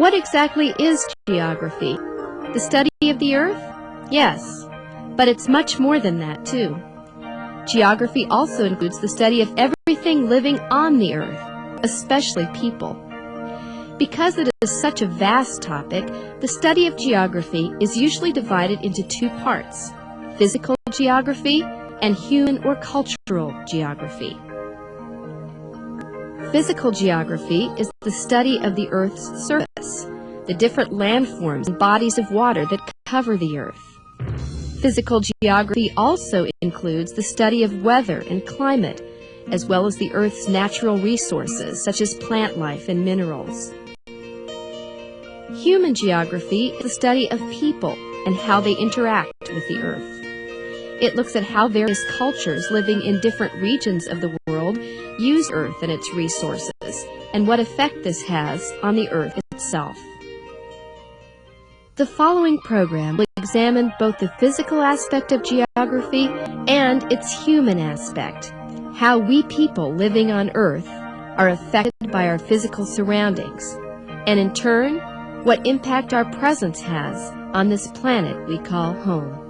What exactly is geography? The study of the earth? Yes, but it's much more than that, too. Geography also includes the study of everything living on the earth, especially people. Because it is such a vast topic, the study of geography is usually divided into two parts: physical geography and human or cultural geography. Physical geography is the study of the Earth's surface, the different landforms and bodies of water that cover the Earth. Physical geography also includes the study of weather and climate, as well as the Earth's natural resources, such as plant life and minerals. Human geography is the study of people and how they interact with the Earth. It looks at how various cultures living in different regions of the world use Earth and its resources, and what effect this has on the Earth itself. The following program will examine both the physical aspect of geography and its human aspect, how we people living on Earth are affected by our physical surroundings, and in turn, what impact our presence has on this planet we call home.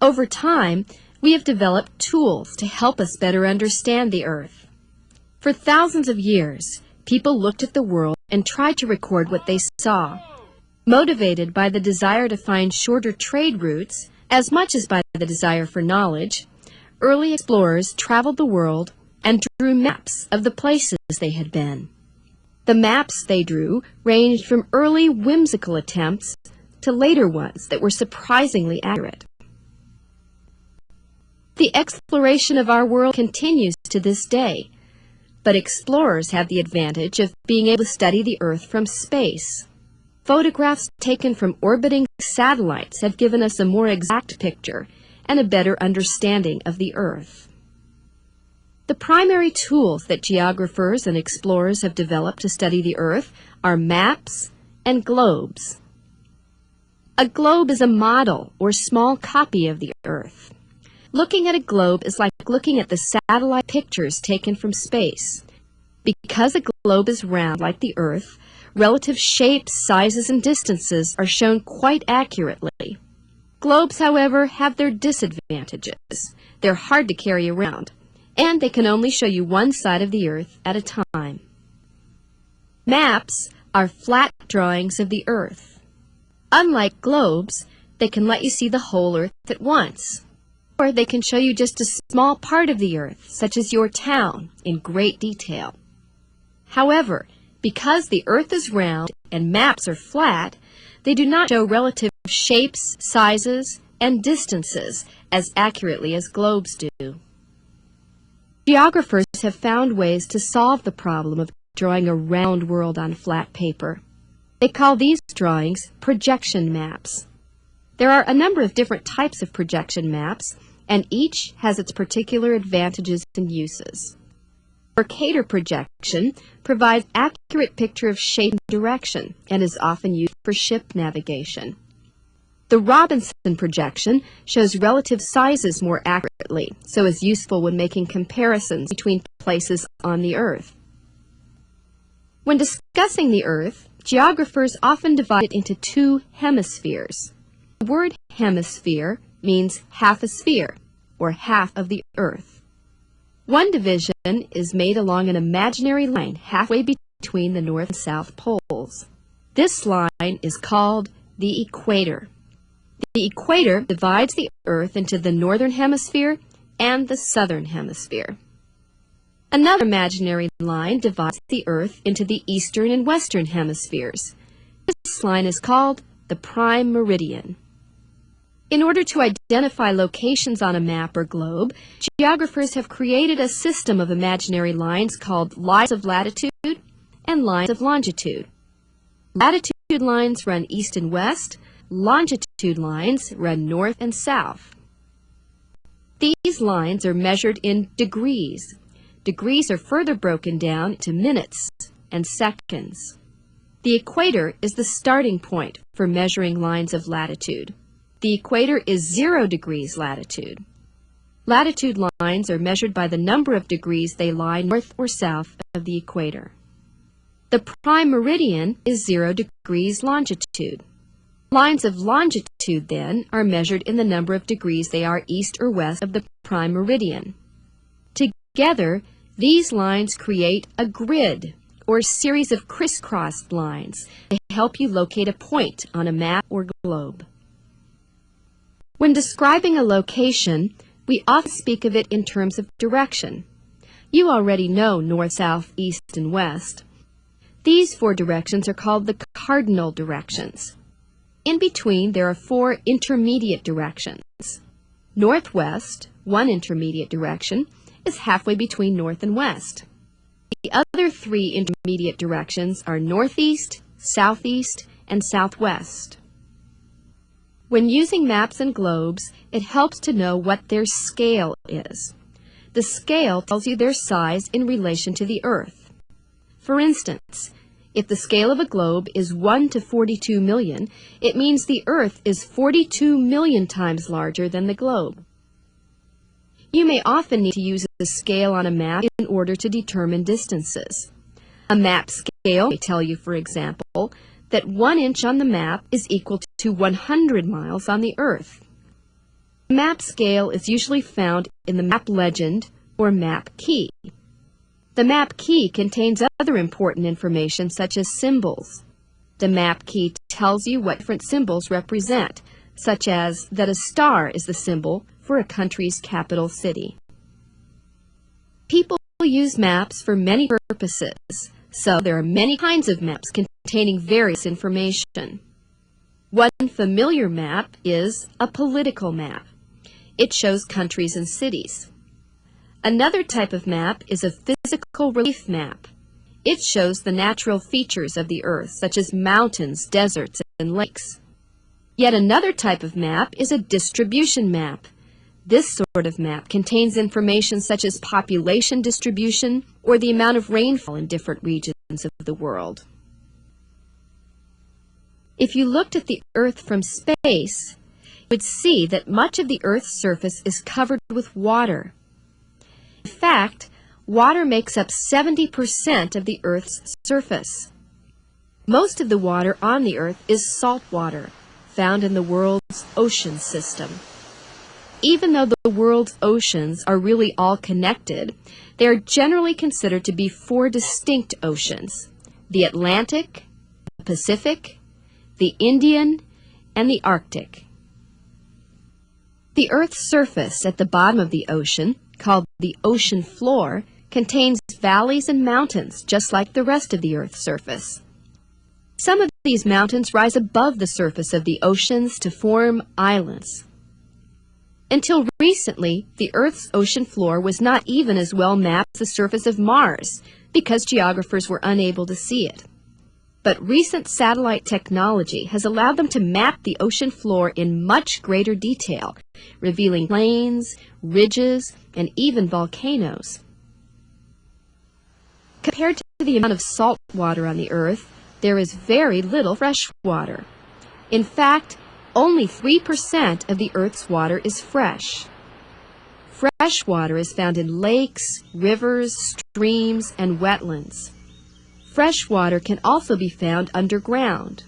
Over time, we have developed tools to help us better understand the Earth. For thousands of years, people looked at the world and tried to record what they saw. Motivated by the desire to find shorter trade routes, as much as by the desire for knowledge, early explorers traveled the world and drew maps of the places they had been. The maps they drew ranged from early whimsical attempts to later ones that were surprisingly accurate. The exploration of our world continues to this day, but explorers have the advantage of being able to study the Earth from space. Photographs taken from orbiting satellites have given us a more exact picture and a better understanding of the Earth. The primary tools that geographers and explorers have developed to study the Earth are maps and globes. A globe is a model or small copy of the Earth. Looking at a globe is like looking at the satellite pictures taken from space. Because a globe is round like the Earth, relative shapes, sizes, and distances are shown quite accurately. Globes, however, have their disadvantages. They're hard to carry around, and they can only show you one side of the Earth at a time. Maps are flat drawings of the Earth. Unlike globes, they can let you see the whole Earth at once. Or they can show you just a small part of the Earth, such as your town, in great detail. However, because the Earth is round and maps are flat, they do not show relative shapes, sizes, and distances as accurately as globes do. Geographers have found ways to solve the problem of drawing a round world on flat paper. They call these drawings projection maps. There are a number of different types of projection maps, and each has its particular advantages and uses. Mercator projection provides an accurate picture of shape and direction and is often used for ship navigation. The Robinson projection shows relative sizes more accurately, so is useful when making comparisons between places on the Earth. When discussing the Earth, geographers often divide it into two hemispheres. The word hemisphere means half a sphere, or half of the Earth. One division is made along an imaginary line halfway between the North and South poles. This line is called the equator. The equator divides the Earth into the Northern Hemisphere and the Southern Hemisphere. Another imaginary line divides the Earth into the Eastern and Western Hemispheres. This line is called the prime meridian. In order to identify locations on a map or globe, geographers have created a system of imaginary lines called lines of latitude and lines of longitude. Latitude lines run east and west, longitude lines run north and south. These lines are measured in degrees. Degrees are further broken down to minutes and seconds. The equator is the starting point for measuring lines of latitude. The equator is 0 degrees latitude. Latitude lines are measured by the number of degrees they lie north or south of the equator. The prime meridian is 0 degrees longitude. Lines of longitude, then, are measured in the number of degrees they are east or west of the prime meridian. Together, these lines create a grid, or series of crisscrossed lines, to help you locate a point on a map or globe. When describing a location, we often speak of it in terms of direction. You already know north, south, east, and west. These 4 directions are called the cardinal directions. In between, there are 4 intermediate directions. Northwest, one intermediate direction, is halfway between north and west. The other 3 intermediate directions are northeast, southeast, and southwest. When using maps and globes, it helps to know what their scale is. The scale tells you their size in relation to the Earth. For instance, if the scale of a globe is 1 to 42 million, it means the Earth is 42 million times larger than the globe. You may often need to use a scale on a map in order to determine distances. A map scale may tell you, for example, that 1 inch on the map is equal to 100 miles on the Earth. The map scale is usually found in the map legend or map key. The map key contains other important information such as symbols. The map key tells you what different symbols represent, such as that a star is the symbol for a country's capital city. People use maps for many purposes, so there are many kinds of maps containing various information. One familiar map is a political map. It shows countries and cities. Another type of map is a physical relief map. It shows the natural features of the Earth, such as mountains, deserts, and lakes. Yet another type of map is a distribution map. This sort of map contains information such as population distribution or the amount of rainfall in different regions of the world. If you looked at the Earth from space, you would see that much of the Earth's surface is covered with water. In fact, water makes up 70% of the Earth's surface. Most of the water on the Earth is salt water, found in the world's ocean system. Even though the world's oceans are really all connected, they are generally considered to be 4 distinct oceans: the Atlantic, the Pacific, the Indian, and the Arctic. The Earth's surface at the bottom of the ocean, called the ocean floor, contains valleys and mountains just like the rest of the Earth's surface. Some of these mountains rise above the surface of the oceans to form islands. Until recently, the Earth's ocean floor was not even as well mapped as the surface of Mars because geographers were unable to see it. But recent satellite technology has allowed them to map the ocean floor in much greater detail, revealing plains, ridges, and even volcanoes. Compared to the amount of salt water on the Earth, there is very little fresh water. In fact, only 3% of the Earth's water is fresh. Fresh water is found in lakes, rivers, streams, and wetlands. Fresh water can also be found underground.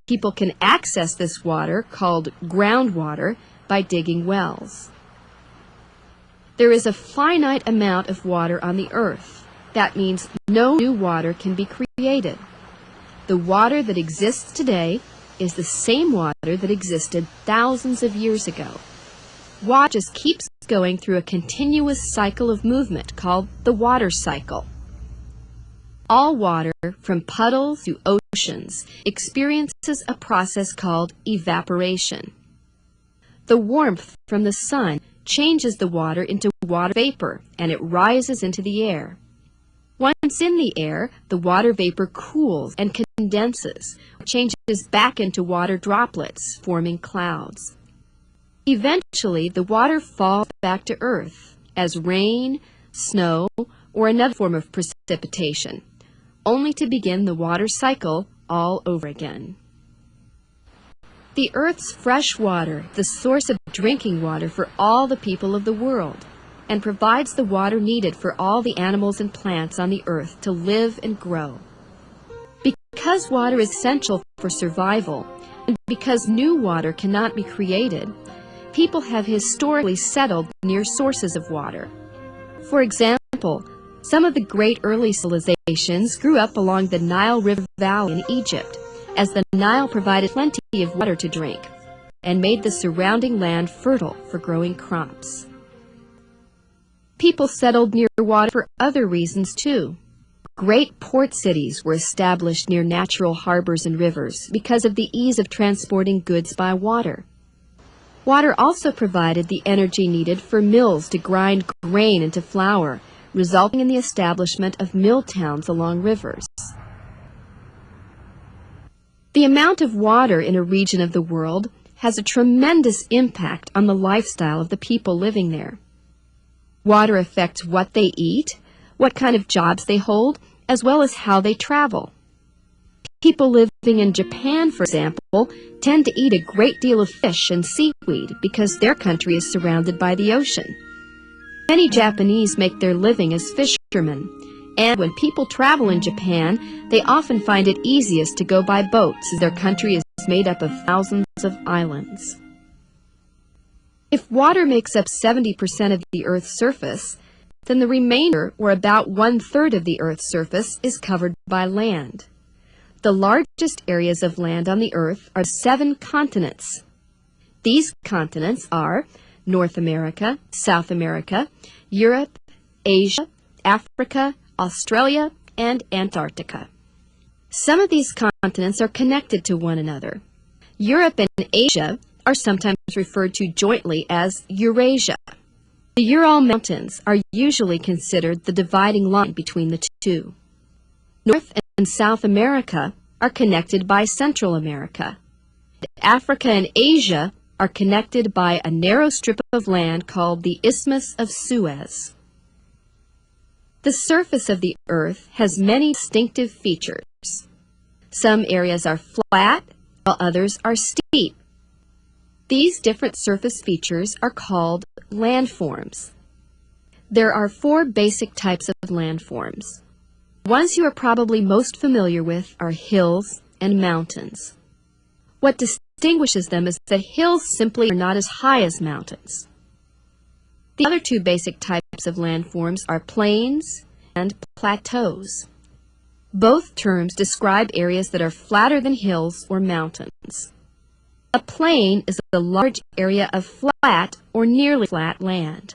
People can access this water, called groundwater, by digging wells. There is a finite amount of water on the Earth. That means no new water can be created. The water that exists today is the same water that existed thousands of years ago. Water just keeps going through a continuous cycle of movement called the water cycle. All water, from puddles to oceans, experiences a process called evaporation. The warmth from the sun changes the water into water vapor, and it rises into the air. Once in the air, the water vapor cools and condenses, changes back into water droplets, forming clouds. Eventually, the water falls back to Earth as rain, snow, or another form of precipitation, only to begin the water cycle all over again. the Earth's fresh water, the source of drinking water for all the people of the world, and provides the water needed for all the animals and plants on the Earth to live and grow. Because water is essential for survival, and because new water cannot be created, people have historically settled near sources of water. For example, some of the great early civilizations grew up along the Nile River Valley in Egypt, as the Nile provided plenty of water to drink and made the surrounding land fertile for growing crops. People settled near water for other reasons too. Great port cities were established near natural harbors and rivers because of the ease of transporting goods by water. Water also provided the energy needed for mills to grind grain into flour, resulting in the establishment of mill towns along rivers. The amount of water in a region of the world has a tremendous impact on the lifestyle of the people living there. Water affects what they eat, what kind of jobs they hold, as well as how they travel. People living in Japan, for example, tend to eat a great deal of fish and seaweed because their country is surrounded by the ocean. Many Japanese make their living as fishermen, and when people travel in Japan, they often find it easiest to go by boats as their country is made up of thousands of islands. If water makes up 70% of the Earth's surface, then the remainder, or about 1/3 of the Earth's surface, is covered by land. The largest areas of land on the Earth are 7 continents. These continents are North America, South America, Europe, Asia, Africa, Australia, and Antarctica. Some of these continents are connected to one another. Europe and Asia are sometimes referred to jointly as Eurasia. The Ural Mountains are usually considered the dividing line between the two. North and South America are connected by Central America. Africa and Asia are connected by a narrow strip of land called the Isthmus of Suez. The surface of the Earth has many distinctive features. Some areas are flat, while others are steep. These different surface features are called landforms. There are 4 basic types of landforms. The ones you are probably most familiar with are hills and mountains. What distinguishes them is that hills simply are not as high as mountains. The other 2 basic types of landforms are plains and plateaus. Both terms describe areas that are flatter than hills or mountains. A plain is a large area of flat or nearly flat land.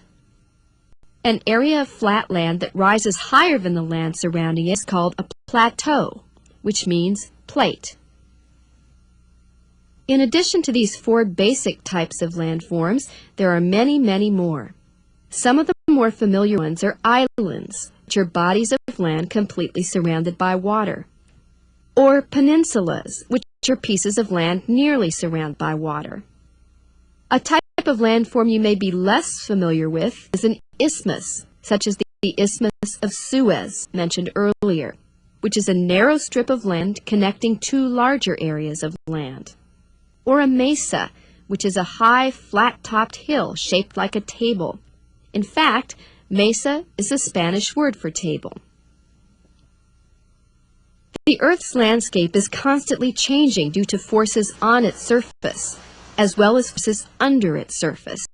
An area of flat land that rises higher than the land surrounding it is called a plateau, which means plate. In addition to these 4 basic types of landforms, there are many, many more. Some of the more familiar ones are islands, which are bodies of land completely surrounded by water, or peninsulas, which are pieces of land nearly surrounded by water. A type of landform you may be less familiar with is an isthmus, such as the Isthmus of Suez mentioned earlier, which is a narrow strip of land connecting 2 larger areas of land, or a mesa, which is a high, flat-topped hill shaped like a table. In fact, mesa is the Spanish word for table. The Earth's landscape is constantly changing due to forces on its surface, as well as forces under its surface.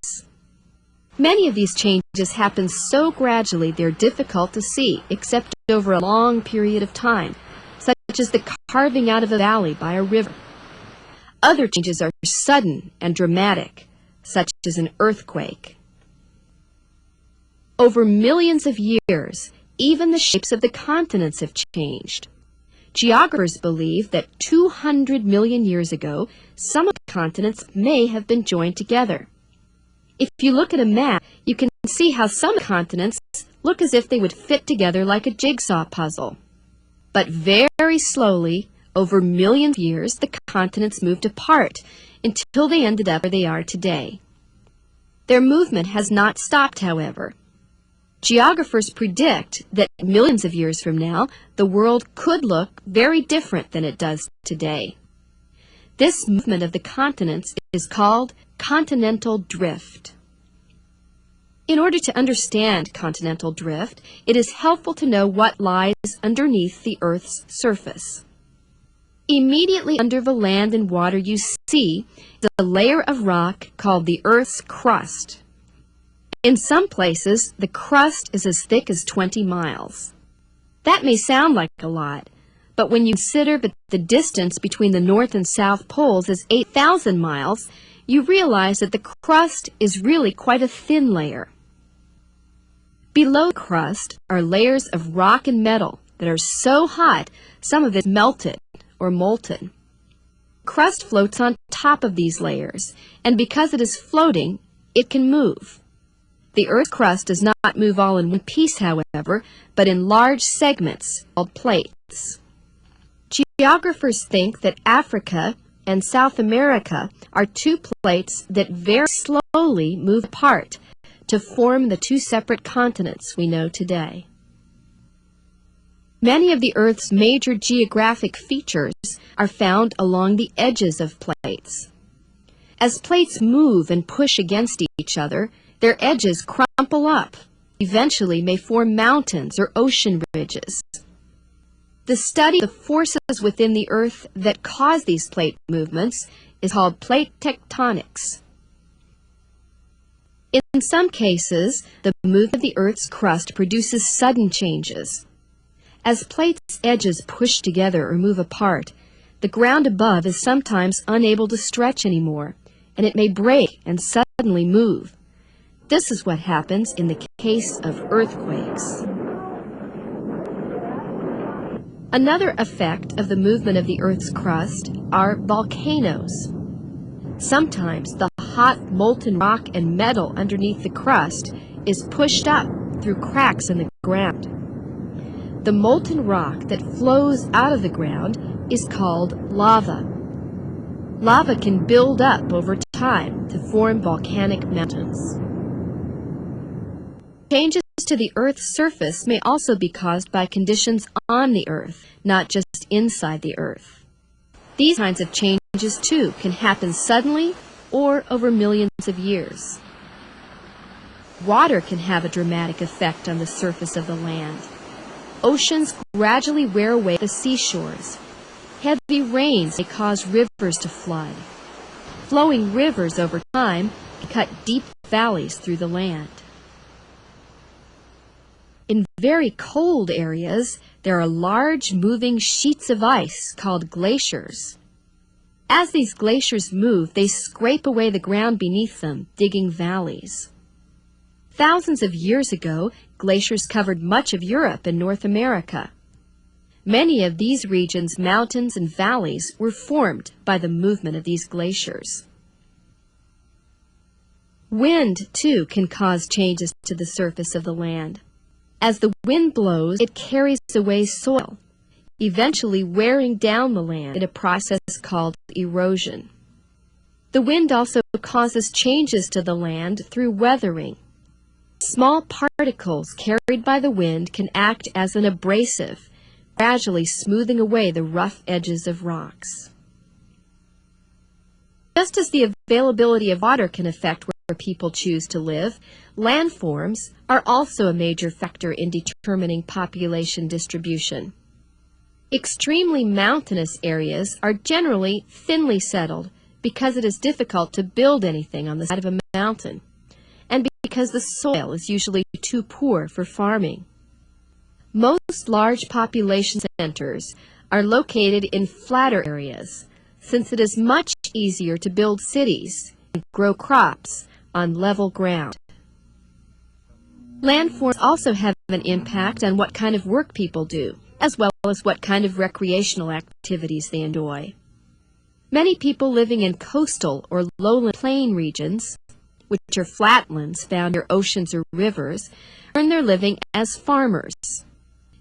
Many of these changes happen so gradually they're difficult to see, except over a long period of time, such as the carving out of a valley by a river. Other changes are sudden and dramatic, such as an earthquake. Over millions of years, even the shapes of the continents have changed. Geographers believe that 200 million years ago, some of the continents may have been joined together. If you look at a map, you can see how some continents look as if they would fit together like a jigsaw puzzle. But very slowly, over millions of years, the continents moved apart until they ended up where they are today. Their movement has not stopped, however. Geographers predict that millions of years from now, the world could look very different than it does today. This movement of the continents is called continental drift. In order to understand continental drift, it is helpful to know what lies underneath the Earth's surface. Immediately under the land and water you see is a layer of rock called the Earth's crust. In some places, the crust is as thick as 20 miles. That may sound like a lot, but when you consider that the distance between the North and South poles is 8,000 miles, you realize that the crust is really quite a thin layer. Below the crust are layers of rock and metal that are so hot some of it is melted or molten. Crust floats on top of these layers, and because it is floating, it can move. The Earth's crust does not move all in one piece, however, but in large segments called plates. Geographers think that Africa and South America are two plates that very slowly move apart to form the two separate continents we know today. Many of the Earth's major geographic features are found along the edges of plates. As plates move and push against each other, their edges crumple up, eventually may form mountains or ocean ridges. The study of the forces within the Earth that cause these plate movements is called plate tectonics. In some cases, the movement of the Earth's crust produces sudden changes. As plates' edges push together or move apart, the ground above is sometimes unable to stretch anymore, and it may break and suddenly move. This is what happens in the case of earthquakes. Another effect of the movement of the Earth's crust are volcanoes. Sometimes the hot molten rock and metal underneath the crust is pushed up through cracks in the ground. The molten rock that flows out of the ground is called lava. Lava can build up over time to form volcanic mountains. Changes to the Earth's surface may also be caused by conditions on the Earth, not just inside the Earth. These kinds of changes, too, can happen suddenly or over millions of years. Water can have a dramatic effect on the surface of the land. Oceans gradually wear away the seashores. Heavy rains may cause rivers to flood. Flowing rivers over time can cut deep valleys through the land. In very cold areas, there are large moving sheets of ice called glaciers. As these glaciers move, they scrape away the ground beneath them, digging valleys. Thousands of years ago, glaciers covered much of Europe and North America. Many of these regions' mountains and valleys were formed by the movement of these glaciers. Wind, too, can cause changes to the surface of the land. As the wind blows, it carries away soil, eventually wearing down the land in a process called erosion. The wind also causes changes to the land through weathering. Small particles carried by the wind can act as an abrasive, gradually smoothing away the rough edges of rocks. Just as the availability of water can affect where people choose to live, landforms are also a major factor in determining population distribution. Extremely mountainous areas are generally thinly settled because it is difficult to build anything on the side of a mountain, and because the soil is usually too poor for farming. Most large population centers are located in flatter areas, since it is much easier to build cities and grow crops on level ground. Landforms also have an impact on what kind of work people do, as well as what kind of recreational activities they enjoy. Many people living in coastal or lowland plain regions, which are flatlands found near oceans or rivers, earn their living as farmers.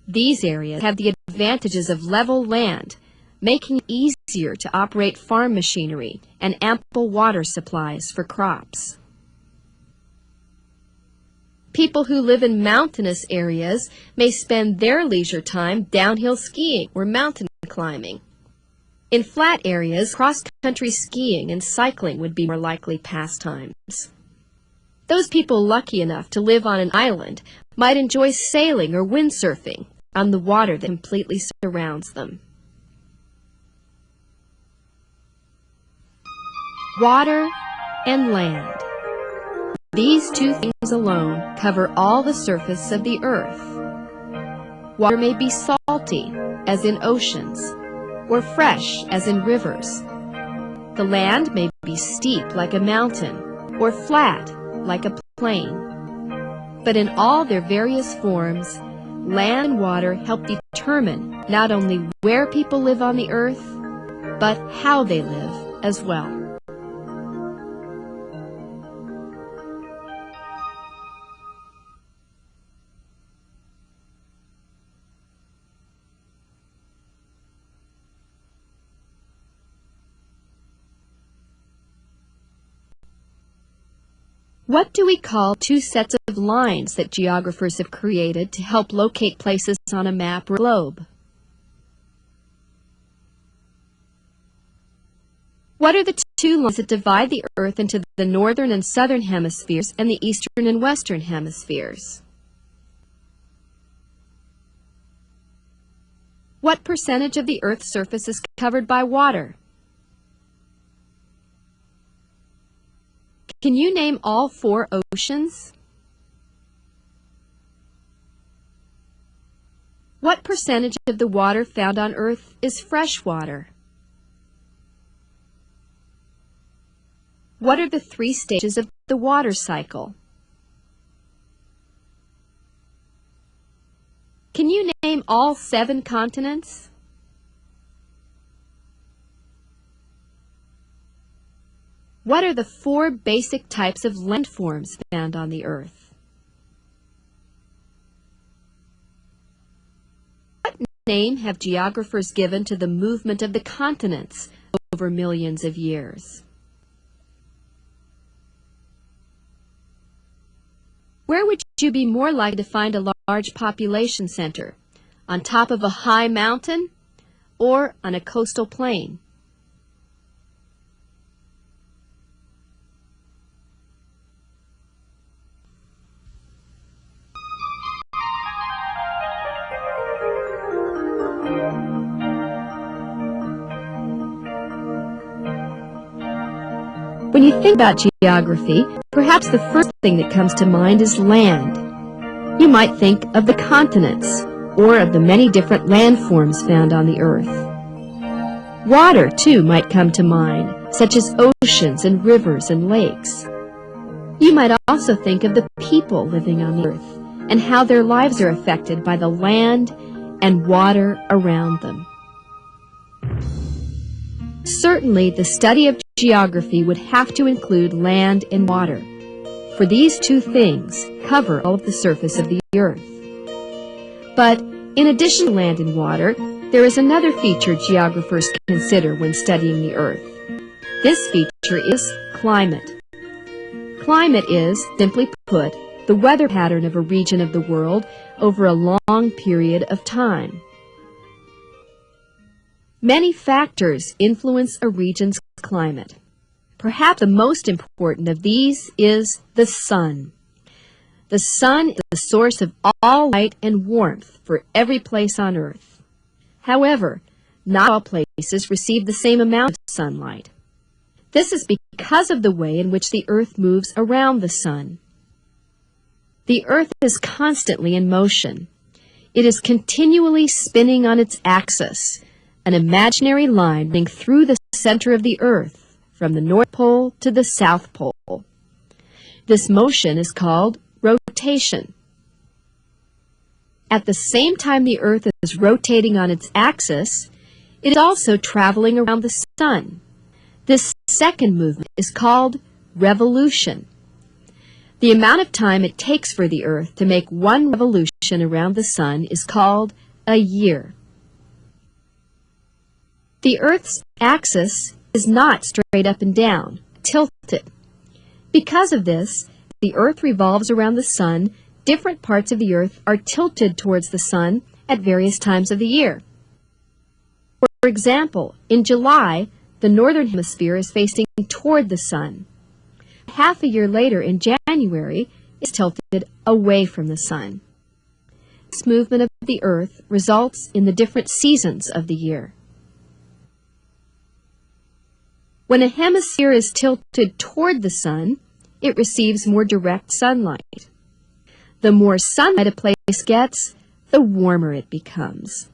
These areas have the advantages of level land, making it easier to operate farm machinery and ample water supplies for crops. People who live in mountainous areas may spend their leisure time downhill skiing or mountain climbing. In flat areas, cross-country cross-country skiing and cycling would be more likely pastimes. Those people lucky enough to live on an island might enjoy sailing or windsurfing on the water that completely surrounds them. Water and land. These two things alone cover all the surface of the earth. Water may be salty, as in oceans, or fresh, as in rivers. The land may be steep like a mountain, or flat like a plain. But in all their various forms, land and water help determine not only where people live on the earth, but how they live as well. What do we call two sets of lines that geographers have created to help locate places on a map or globe? What are the two lines that divide the Earth into the northern and southern hemispheres and the eastern and western hemispheres? What percentage of the Earth's surface is covered by water? Can you name all 4 oceans? What percentage of the water found on Earth is fresh water? What are the 3 stages of the water cycle? Can you name all 7 continents? What are the 4 basic types of landforms found on the Earth? What name have geographers given to the movement of the continents over millions of years? Where would you be more likely to find a large population center? On top of a high mountain or on a coastal plain? When you think about geography, perhaps the first thing that comes to mind is land. You might think of the continents, or of the many different landforms found on the earth. Water, too, might come to mind, such as oceans and rivers and lakes. You might also think of the people living on the earth, and how their lives are affected by the land and water around them. Certainly, the study of geography would have to include land and water, for these two things cover all of the surface of the earth. But in addition to land and water, there is another feature geographers consider when studying the earth. This feature is climate. Climate is, simply put, the weather pattern of a region of the world over a long period of time. Many factors influence a region's climate. Perhaps the most important of these is the sun. The sun is the source of all light and warmth for every place on Earth. However, not all places receive the same amount of sunlight. This is because of the way in which the Earth moves around the sun. The Earth is constantly in motion. It is continually spinning on its axis, an imaginary line running through the center of the Earth, from the North Pole to the South Pole. This motion is called rotation. At the same time the Earth is rotating on its axis, it is also traveling around the sun. This second movement is called revolution. The amount of time it takes for the Earth to make one revolution around the sun is called a year. The Earth's axis is not straight up and down, tilted. Because of this, the Earth revolves around the sun. Different parts of the Earth are tilted towards the sun at various times of the year. For example, in July, the northern hemisphere is facing toward the sun. Half a year later, in January, it's tilted away from the sun. This movement of the Earth results in the different seasons of the year. When a hemisphere is tilted toward the sun, it receives more direct sunlight. The more sunlight a place gets, the warmer it becomes.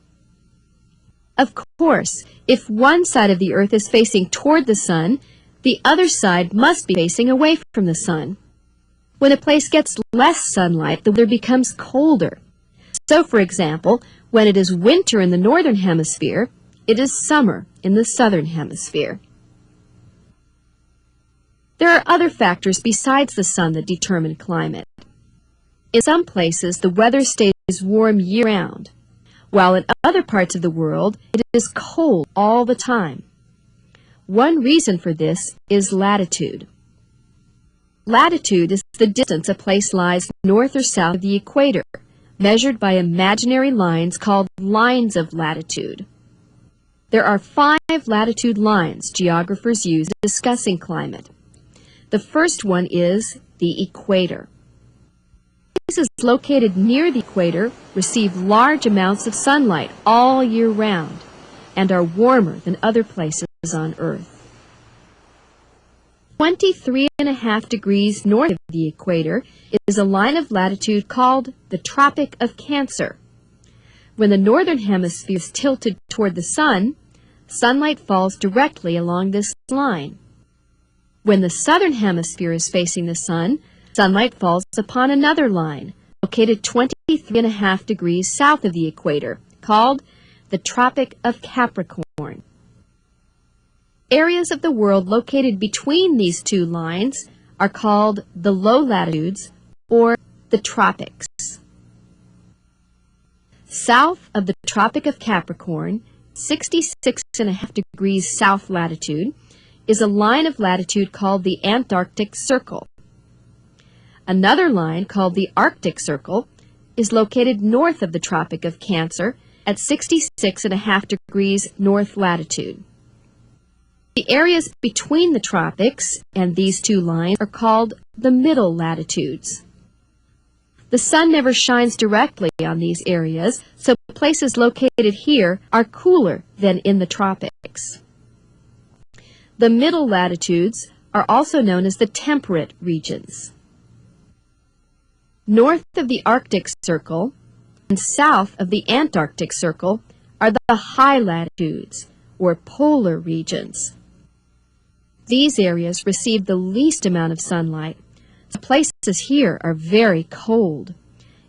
Of course, if one side of the Earth is facing toward the sun, the other side must be facing away from the sun. When a place gets less sunlight, the weather becomes colder. So, for example, when it is winter in the northern hemisphere, it is summer in the southern hemisphere. There are other factors besides the sun that determine climate. In some places, the weather stays warm year-round, while in other parts of the world, it is cold all the time. One reason for this is latitude. Latitude is the distance a place lies north or south of the equator, measured by imaginary lines called lines of latitude. There are 5 latitude lines geographers use in discussing climate. The first one is the equator. Places located near the equator receive large amounts of sunlight all year round and are warmer than other places on Earth. 23.5 degrees north of the equator is a line of latitude called the Tropic of Cancer. When the northern hemisphere is tilted toward the sun, sunlight falls directly along this line. When the southern hemisphere is facing the sun, sunlight falls upon another line, located 23.5 degrees south of the equator, called the Tropic of Capricorn. Areas of the world located between these two lines are called the low latitudes or the tropics. South of the Tropic of Capricorn, 66.5 degrees south latitude, is a line of latitude called the Antarctic Circle. Another line called the Arctic Circle is located north of the Tropic of Cancer at 66.5 degrees north latitude. The areas between the tropics and these two lines are called the middle latitudes. The sun never shines directly on these areas, so places located here are cooler than in the tropics. The middle latitudes are also known as the temperate regions. North of the Arctic Circle and south of the Antarctic Circle are the high latitudes, or polar regions. These areas receive the least amount of sunlight, so places here are very cold.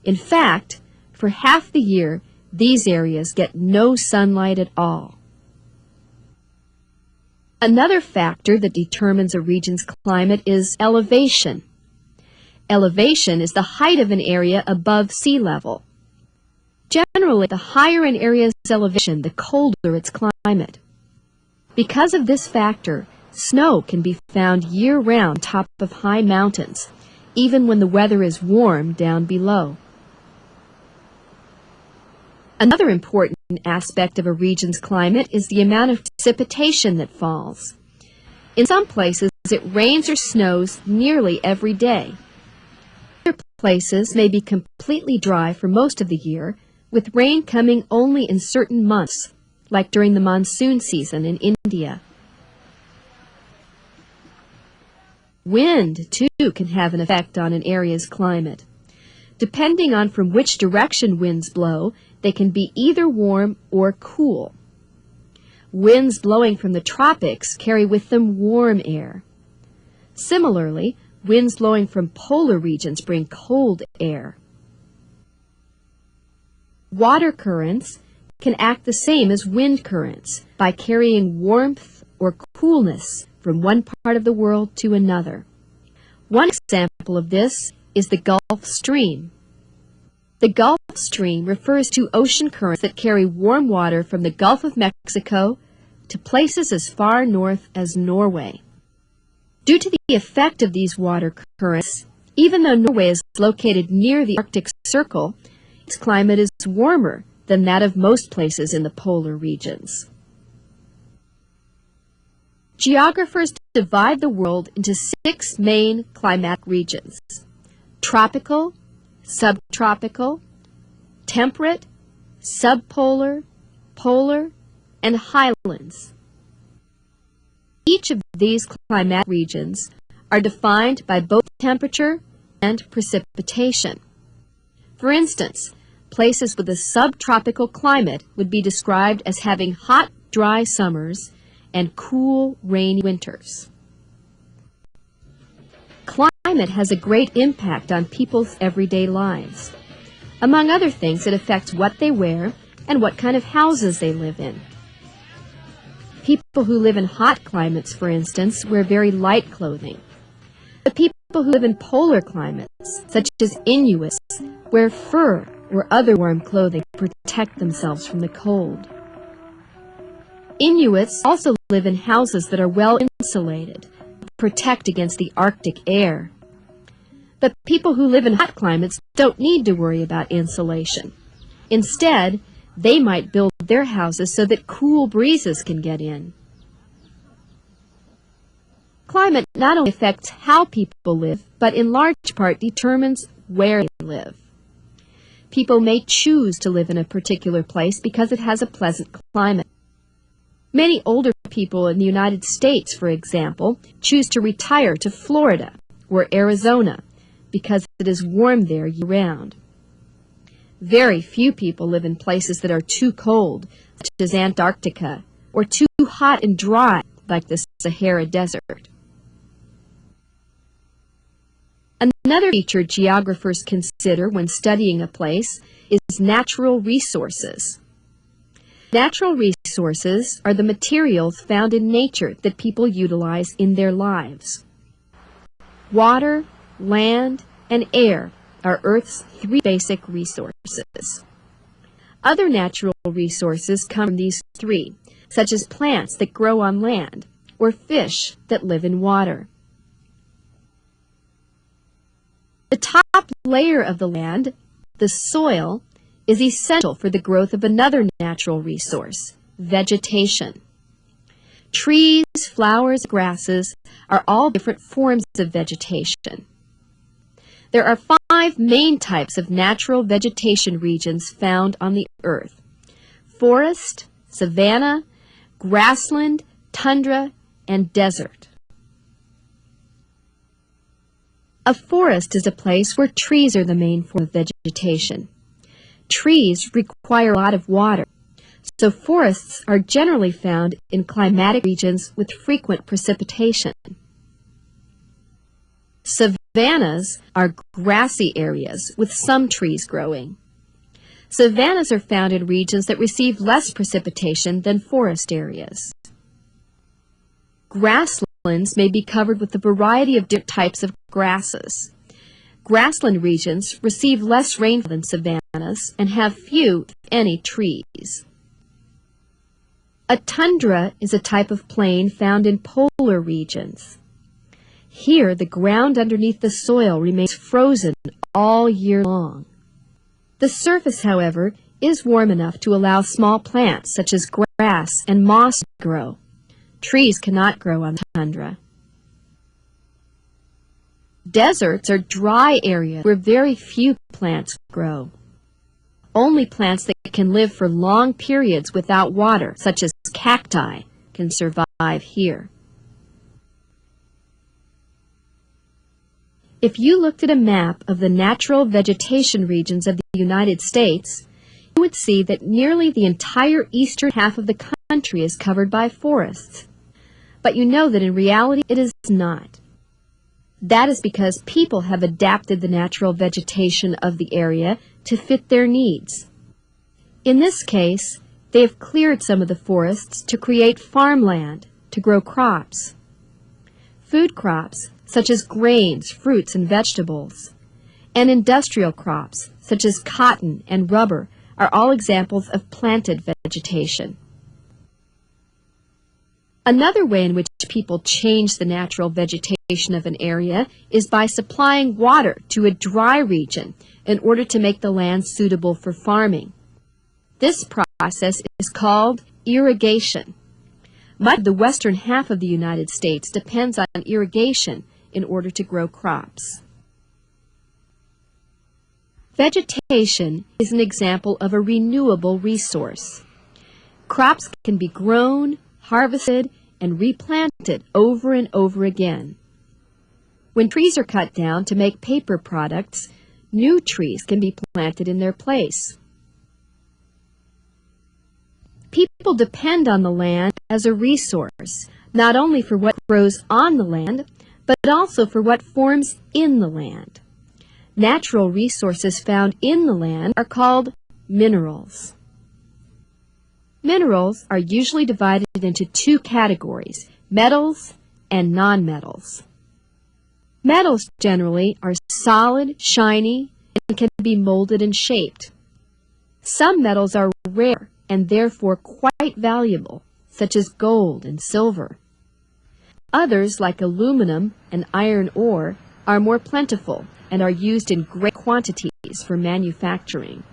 In fact, for half the year, these areas get no sunlight at all. Another factor that determines a region's climate is elevation. Elevation is the height of an area above sea level. Generally, the higher an area's elevation, the colder its climate. Because of this factor, snow can be found year-round on top of high mountains, even when the weather is warm down below. Another important aspect of a region's climate is the amount of precipitation that falls. In some places, it rains or snows nearly every day. Other places may be completely dry for most of the year, with rain coming only in certain months, like during the monsoon season in India. Wind, too, can have an effect on an area's climate. Depending on from which direction winds blow, they can be either warm or cool. Winds blowing from the tropics carry with them warm air. Similarly, winds blowing from polar regions bring cold air. Water currents can act the same as wind currents by carrying warmth or coolness from one part of the world to another. One example of this is the Gulf Stream. The Gulf Stream refers to ocean currents that carry warm water from the Gulf of Mexico to places as far north as Norway. Due to the effect of these water currents, even though Norway is located near the Arctic Circle, its climate is warmer than that of most places in the polar regions. Geographers divide the world into 6 main climatic regions: tropical, subtropical, temperate, subpolar, polar, and highlands. Each of these climatic regions are defined by both temperature and precipitation. For instance, places with a subtropical climate would be described as having hot, dry summers and cool, rainy winters. Climate has a great impact on people's everyday lives. Among other things, it affects what they wear and what kind of houses they live in. People who live in hot climates, for instance, wear very light clothing. The people who live in polar climates, such as Inuits, wear fur or other warm clothing to protect themselves from the cold. Inuits also live in houses that are well insulated to protect against the Arctic air. But people who live in hot climates don't need to worry about insulation. Instead, they might build their houses so that cool breezes can get in. Climate not only affects how people live, but in large part determines where they live. People may choose to live in a particular place because it has a pleasant climate. Many older people in the United States, for example, choose to retire to Florida or Arizona because it is warm there year-round. Very few people live in places that are too cold, such as Antarctica, or too hot and dry, like the Sahara Desert. Another feature geographers consider when studying a place is natural resources. Natural resources are the materials found in nature that people utilize in their lives. Water, land, and air are Earth's 3 basic resources. Other natural resources come from these 3, such as plants that grow on land or fish that live in water. The top layer of the land, the soil, is essential for the growth of another natural resource, vegetation. Trees, flowers, grasses are all different forms of vegetation. There are 5 main types of natural vegetation regions found on the Earth: forest, savanna, grassland, tundra, and desert. A forest is a place where trees are the main form of vegetation. Trees require a lot of water, so forests are generally found in climatic regions with frequent precipitation. Savannas are grassy areas with some trees growing. Savannas are found in regions that receive less precipitation than forest areas. Grasslands may be covered with a variety of different types of grasses. Grassland regions receive less rainfall than savannas and have few, if any, trees. A tundra is a type of plain found in polar regions. Here, the ground underneath the soil remains frozen all year long. The surface, however, is warm enough to allow small plants such as grass and moss to grow. Trees cannot grow on tundra. Deserts are dry areas where very few plants grow. Only plants that can live for long periods without water, such as cacti, can survive here. If you looked at a map of the natural vegetation regions of the United States, you would see that nearly the entire eastern half of the country is covered by forests. But you know that in reality it is not. That is because people have adapted the natural vegetation of the area to fit their needs. In this case, they have cleared some of the forests to create farmland to grow crops. Food crops, such as grains, fruits, and vegetables, and industrial crops, such as cotton and rubber, are all examples of planted vegetation. Another way in which people change the natural vegetation of an area is by supplying water to a dry region in order to make the land suitable for farming. This process is called irrigation. Much of the western half of the United States depends on irrigation in order to grow crops. Vegetation is an example of a renewable resource. Crops can be grown, harvested, and replanted over and over again. When trees are cut down to make paper products, new trees can be planted in their place. People depend on the land as a resource, not only for what grows on the land, but also for what forms in the land. Natural resources found in the land are called minerals. Minerals are usually divided into two categories, metals and nonmetals. Metals generally are solid, shiny, and can be molded and shaped. Some metals are rare and therefore quite valuable, such as gold and silver. Others, like aluminum and iron ore, are more plentiful and are used in great quantities for manufacturing.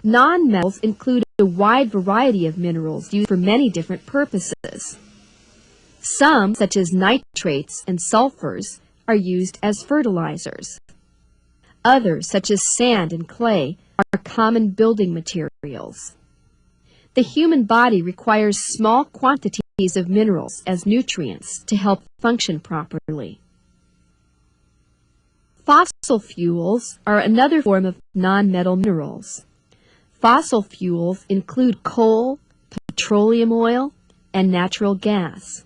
Non-metals include a wide variety of minerals used for many different purposes. Some, such as nitrates and sulfurs, are used as fertilizers. Others, such as sand and clay, are common building materials. The human body requires small quantities of minerals as nutrients to help function properly. Fossil fuels are another form of non-metal minerals. Fossil fuels include coal, petroleum oil, and natural gas.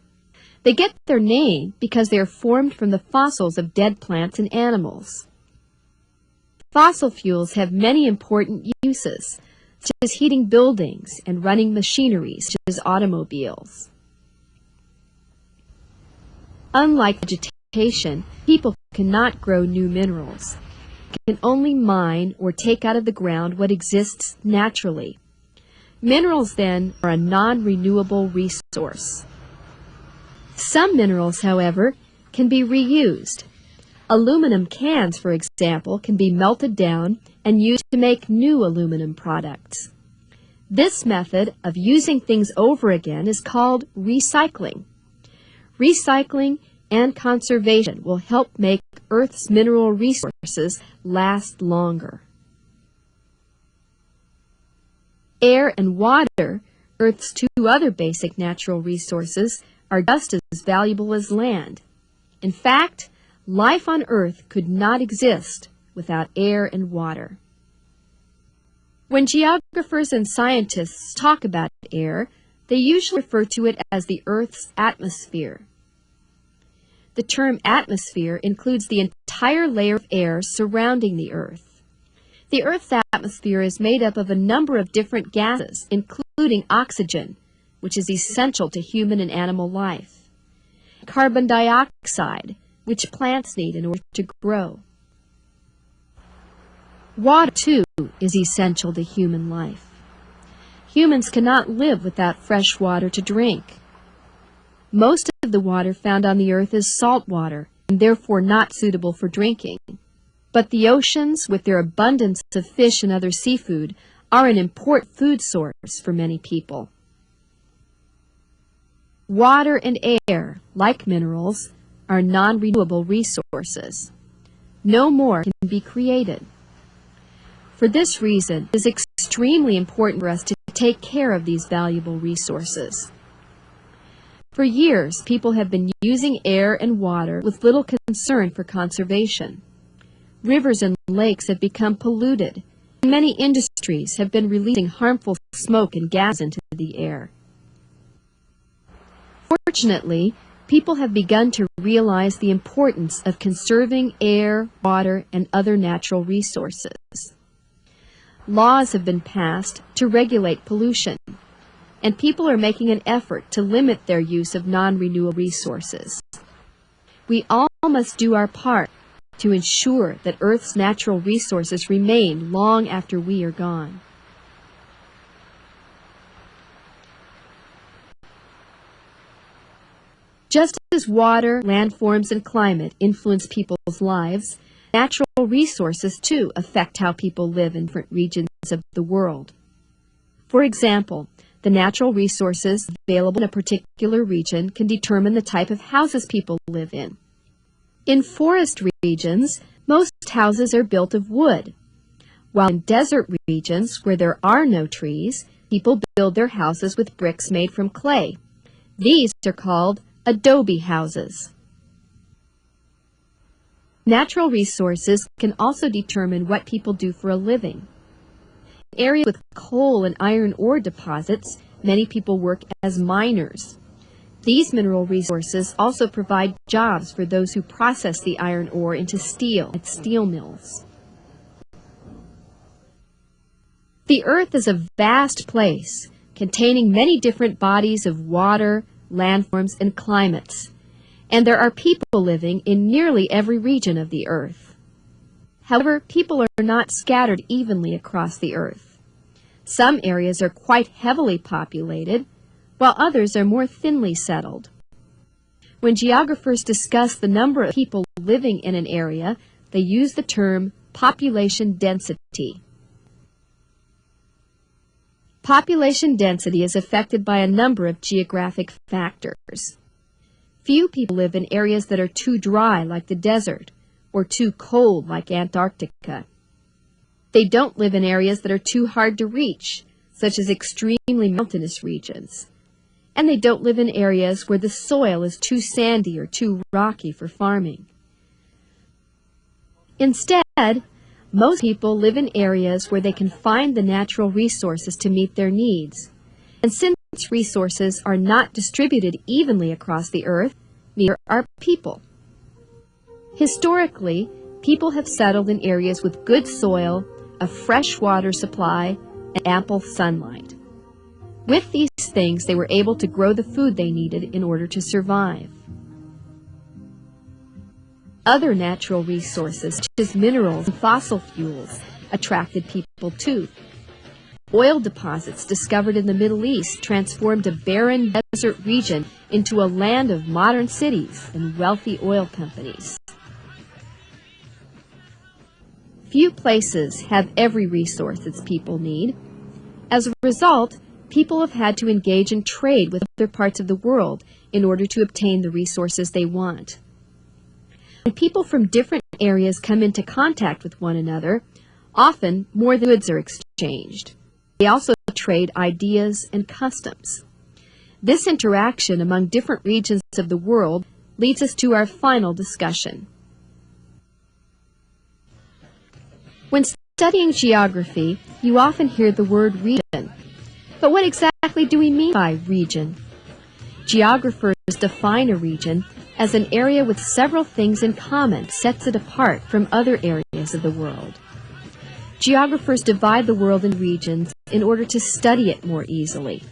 They get their name because they are formed from the fossils of dead plants and animals. Fossil fuels have many important uses, such as heating buildings and running machinery, such as automobiles. Unlike vegetation, people cannot grow new minerals. They can only mine or take out of the ground what exists naturally. Minerals, then, are a non-renewable resource. Some minerals, however, can be reused. Aluminum cans, for example, can be melted down and used to make new aluminum products. This method of using things over again is called recycling. Recycling and conservation will help make Earth's mineral resources last longer. Air and water, Earth's two other basic natural resources, are just as valuable as land. In fact, life on Earth could not exist without air and water. When geographers and scientists talk about air, they usually refer to it as the Earth's atmosphere. The term atmosphere includes the entire layer of air surrounding the Earth. The Earth's atmosphere is made up of a number of different gases, including oxygen, which is essential to human and animal life, carbon dioxide, which plants need in order to grow. Water, too, is essential to human life. Humans cannot live without fresh water to drink. Most of the water found on the Earth is salt water, and therefore not suitable for drinking. But the oceans, with their abundance of fish and other seafood, are an important food source for many people. Water and air, like minerals, are non-renewable resources. No more can be created. For this reason, it is extremely important for us to take care of these valuable resources. For years, people have been using air and water with little concern for conservation. Rivers and lakes have become polluted, and many industries have been releasing harmful smoke and gas into the air. Fortunately, people have begun to realize the importance of conserving air, water, and other natural resources. Laws have been passed to regulate pollution, and people are making an effort to limit their use of non-renewable resources. We all must do our part to ensure that Earth's natural resources remain long after we are gone. Just as water, landforms, and climate influence people's lives, natural resources, too, affect how people live in different regions of the world. For example, The natural resources available in a particular region can determine the type of houses people live in. In forest regions, most houses are built of wood, while in desert regions where there are no trees, people build their houses with bricks made from clay. These are called adobe houses. Natural resources can also determine what people do for a living. In areas with coal and iron ore deposits, many people work as miners. These mineral resources also provide jobs for those who process the iron ore into steel at steel mills. The Earth is a vast place containing many different bodies of water, landforms, and climates, and there are people living in nearly every region of the Earth. However, people are not scattered evenly across the Earth. Some areas are quite heavily populated, while others are more thinly settled. When geographers discuss the number of people living in an area, they use the term population density. Population density is affected by a number of geographic factors. Few people live in areas that are too dry, like the desert, or too cold, like Antarctica. They don't live in areas that are too hard to reach, such as extremely mountainous regions. And they don't live in areas where the soil is too sandy or too rocky for farming. Instead, most people live in areas where they can find the natural resources to meet their needs. And since resources are not distributed evenly across the Earth, neither are people. Historically, people have settled in areas with good soil, a fresh water supply, and ample sunlight. With these things, they were able to grow the food they needed in order to survive. Other natural resources, such as minerals and fossil fuels, attracted people too. Oil deposits discovered in the Middle East transformed a barren desert region into a land of modern cities and wealthy oil companies. Few places have every resource its people need. As a result, people have had to engage in trade with other parts of the world in order to obtain the resources they want. When people from different areas come into contact with one another, often more goods are exchanged. They also trade ideas and customs. This interaction among different regions of the world leads us to our final discussion. When studying geography, you often hear the word region. But what exactly do we mean by region? Geographers define a region as an area with several things in common, sets it apart from other areas of the world. Geographers divide the world in regions in order to study it more easily.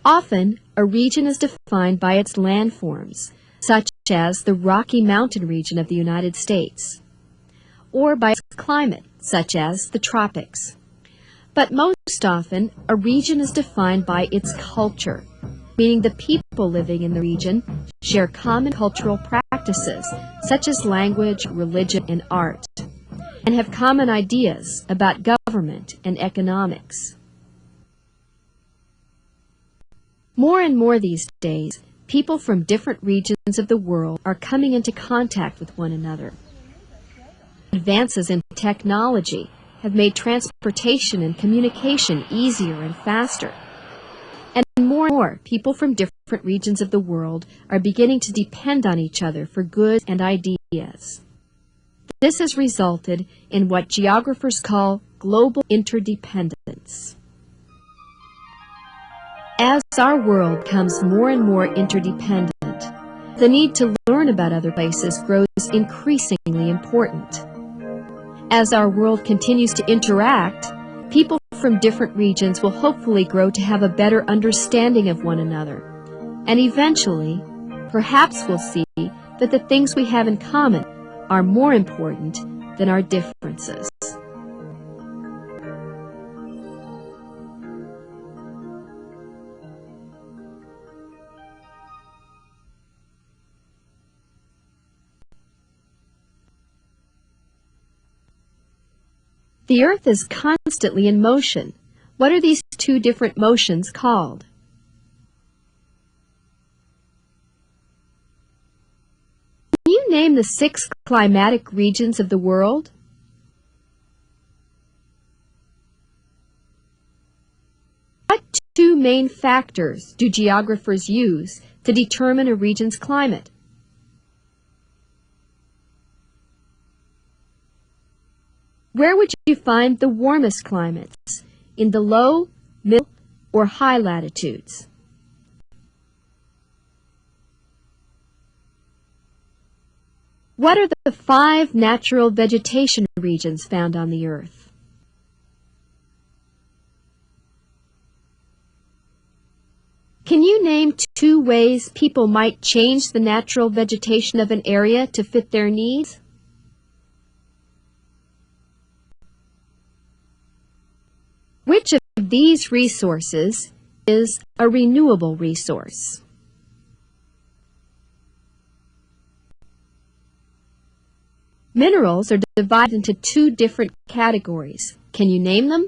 Often, a region is defined by its landforms, such as the Rocky Mountain region of the United States, or by its climate, such as the tropics. But most often, a region is defined by its culture, meaning the people living in the region share common cultural practices, such as language, religion, and art, and have common ideas about government and economics. More and more these days, people from different regions of the world are coming into contact with one another. Advances in technology have made transportation and communication easier and faster. And more people from different regions of the world are beginning to depend on each other for goods and ideas. This has resulted in what geographers call global interdependence. As our world becomes more and more interdependent, the need to learn about other places grows increasingly important. As our world continues to interact, people from different regions will hopefully grow to have a better understanding of one another. And eventually, perhaps we'll see that the things we have in common are more important than our differences. The Earth is constantly in motion. What are these two different motions called? Can you name the 6 climatic regions of the world? What 2 main factors do geographers use to determine a region's climate? Where would you find the warmest climates? In the low, middle, or high latitudes? What are the 5 natural vegetation regions found on the Earth? Can you name 2 ways people might change the natural vegetation of an area to fit their needs? Which of these resources is a renewable resource? Minerals are divided into 2 different categories. Can you name them?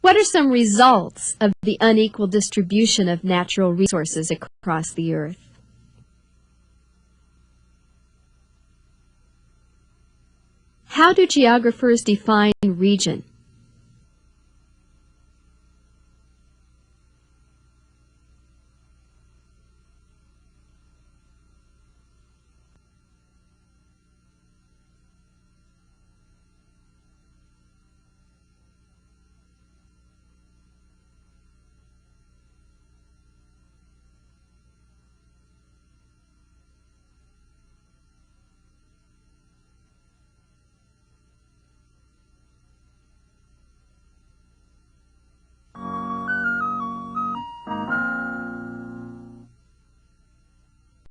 What are some results of the unequal distribution of natural resources across the Earth? How do geographers define region?